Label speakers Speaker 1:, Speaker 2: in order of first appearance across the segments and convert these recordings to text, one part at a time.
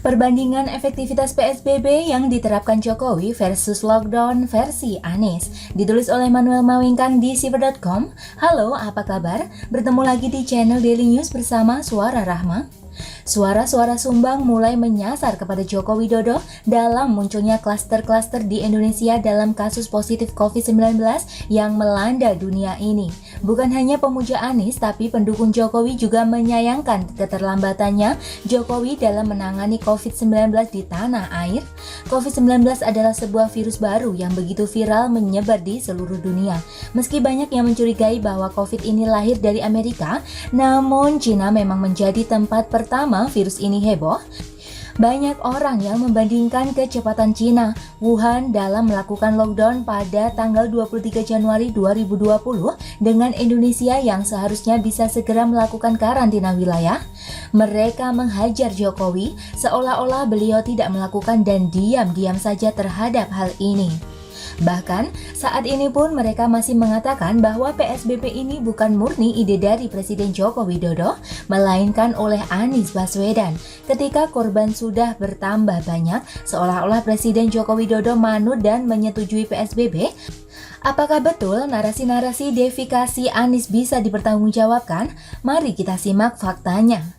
Speaker 1: Perbandingan efektivitas PSBB yang diterapkan Jokowi versus lockdown versi Anies. Ditulis oleh Manuel Mawingkang di Siver.com. Halo, apa kabar? Bertemu lagi di channel Daily News bersama Suara Rahma. Suara-suara sumbang mulai menyasar kepada Joko Widodo dalam munculnya klaster-klaster di Indonesia dalam kasus positif COVID-19 yang melanda dunia ini. Bukan hanya pemuja Anies, tapi pendukung Jokowi juga menyayangkan keterlambatannya Jokowi dalam menangani COVID-19 di tanah air. COVID-19 adalah sebuah virus baru yang begitu viral menyebar di seluruh dunia. Meski banyak yang mencurigai bahwa COVID ini lahir dari Amerika, namun Cina memang menjadi tempat pertama virus ini heboh. Banyak orang yang membandingkan kecepatan Cina, Wuhan dalam melakukan lockdown pada tanggal 23 Januari 2020 dengan Indonesia yang seharusnya bisa segera melakukan karantina wilayah. Mereka menghajar Jokowi seolah-olah beliau tidak melakukan dan diam-diam saja terhadap hal ini. Bahkan saat ini pun mereka masih mengatakan bahwa PSBB ini bukan murni ide dari Presiden Joko Widodo, melainkan oleh Anies Baswedan. Ketika korban sudah bertambah banyak, seolah-olah Presiden Joko Widodo manut dan menyetujui PSBB. Apakah betul narasi-narasi deifikasi Anies bisa dipertanggungjawabkan? Mari kita simak faktanya.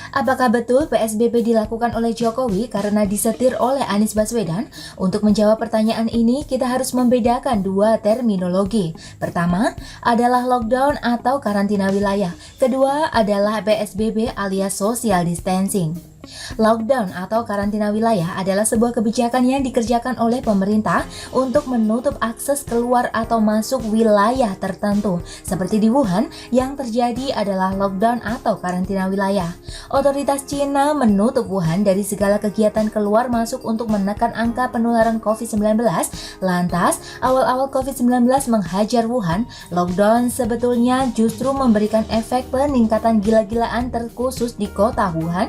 Speaker 1: Apakah betul PSBB dilakukan oleh Jokowi karena disetir oleh Anies Baswedan? Untuk menjawab pertanyaan ini, kita harus membedakan dua terminologi. Pertama adalah lockdown atau karantina wilayah. Kedua adalah PSBB alias social distancing. Lockdown atau karantina wilayah adalah sebuah kebijakan yang dikerjakan oleh pemerintah untuk menutup akses keluar atau masuk wilayah tertentu. Seperti di Wuhan, yang terjadi adalah lockdown atau karantina wilayah. Otoritas Cina menutup Wuhan dari segala kegiatan keluar masuk untuk menekan angka penularan COVID-19. Lantas, awal-awal COVID-19 menghajar Wuhan, lockdown sebetulnya justru memberikan efek peningkatan gila-gilaan terkhusus di kota Wuhan.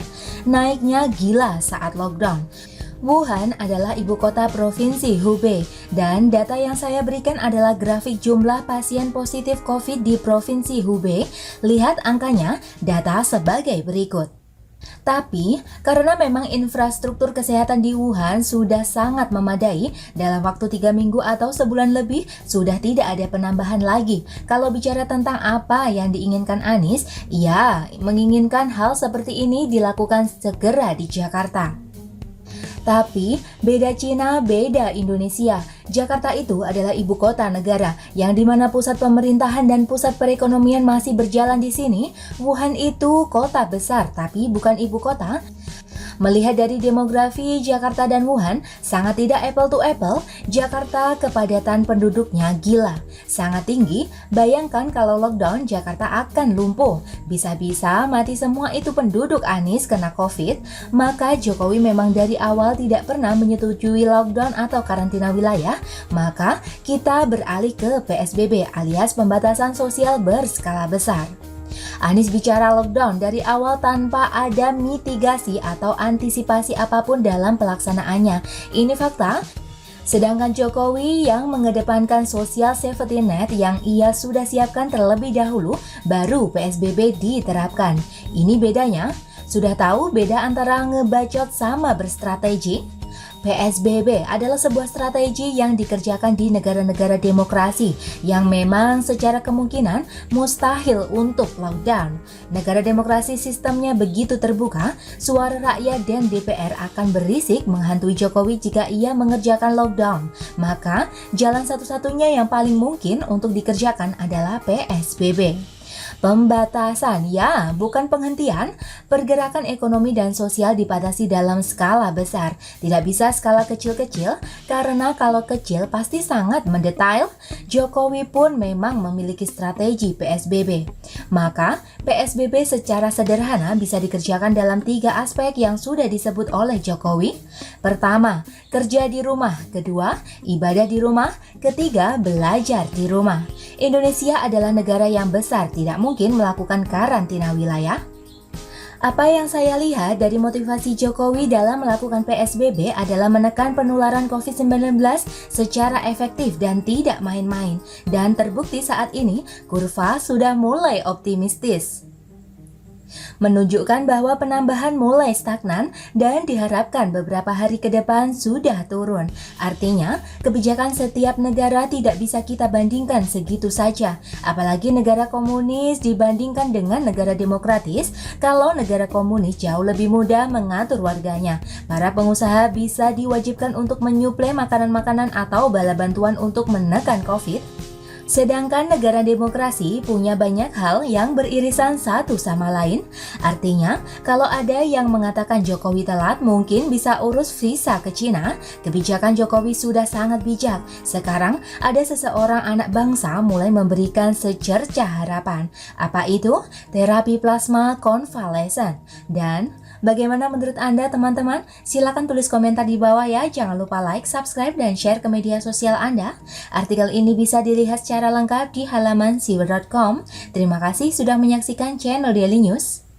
Speaker 1: Naiknya gila saat lockdown. Wuhan adalah ibu kota provinsi Hubei dan data yang saya berikan adalah grafik jumlah pasien positif COVID di provinsi Hubei. Lihat angkanya, data sebagai berikut. Tapi, karena memang infrastruktur kesehatan di Wuhan sudah sangat memadai, dalam waktu 3 minggu atau sebulan lebih, sudah tidak ada penambahan lagi. Kalau bicara tentang apa yang diinginkan Anies, ia menginginkan hal seperti ini dilakukan segera di Jakarta. Tapi, beda Cina, beda Indonesia. Jakarta itu adalah ibu kota negara, yang dimana pusat pemerintahan dan pusat perekonomian masih berjalan di sini. Wuhan itu kota besar, tapi bukan ibu kota. Melihat dari demografi Jakarta dan Wuhan, sangat tidak apple to apple. Jakarta kepadatan penduduknya gila, sangat tinggi. Bayangkan kalau lockdown, Jakarta akan lumpuh. Bisa-bisa mati semua itu penduduk. Anies kena COVID. Maka Jokowi memang dari awal tidak pernah menyetujui lockdown atau karantina wilayah. Maka kita beralih ke PSBB alias pembatasan sosial berskala besar. Anies bicara lockdown dari awal tanpa ada mitigasi atau antisipasi apapun dalam pelaksanaannya. Ini fakta. Sedangkan Jokowi yang mengedepankan social safety net yang ia sudah siapkan terlebih dahulu, baru PSBB diterapkan. Ini bedanya. Sudah tahu beda antara ngebacot sama berstrategi? PSBB adalah sebuah strategi yang dikerjakan di negara-negara demokrasi yang memang secara kemungkinan mustahil untuk lockdown. Negara demokrasi sistemnya begitu terbuka, suara rakyat dan DPR akan berisik menghantui Jokowi jika ia mengerjakan lockdown. Maka jalan satu-satunya yang paling mungkin untuk dikerjakan adalah PSBB. Pembatasan, ya, bukan penghentian. Pergerakan ekonomi dan sosial dibatasi dalam skala besar. Tidak bisa skala kecil-kecil, karena kalau kecil pasti sangat mendetail. Jokowi pun memang memiliki strategi PSBB. Maka, PSBB secara sederhana bisa dikerjakan dalam 3 aspek yang sudah disebut oleh Jokowi. Pertama, kerja di rumah. Kedua, ibadah di rumah. Ketiga, belajar di rumah. Indonesia adalah negara yang besar, tidak mungkin melakukan karantina wilayah. Apa yang saya lihat dari motivasi Jokowi dalam melakukan PSBB adalah menekan penularan COVID-19 secara efektif dan tidak main-main. Dan terbukti saat ini, kurva sudah mulai optimistis. menunjukkan bahwa penambahan mulai stagnan dan diharapkan beberapa hari ke depan sudah turun. Artinya, kebijakan setiap negara tidak bisa kita bandingkan segitu saja. Apalagi negara komunis dibandingkan dengan negara demokratis. Kalau negara komunis jauh lebih mudah mengatur warganya. Para pengusaha bisa diwajibkan untuk menyuplai makanan-makanan atau bala bantuan untuk menekan COVID. Sedangkan negara demokrasi punya banyak hal yang beririsan satu sama lain. Artinya, kalau ada yang mengatakan Jokowi telat mungkin bisa urus visa ke Cina, kebijakan Jokowi sudah sangat bijak. Sekarang ada seseorang anak bangsa mulai memberikan secercah harapan. Apa itu? Terapi plasma konvalesen. Dan bagaimana menurut Anda teman-teman? Silakan tulis komentar di bawah ya. Jangan lupa like, subscribe, dan share ke media sosial Anda. Artikel ini bisa dilihat secara lengkap di halaman siwer.com. Terima kasih sudah menyaksikan channel Daily News.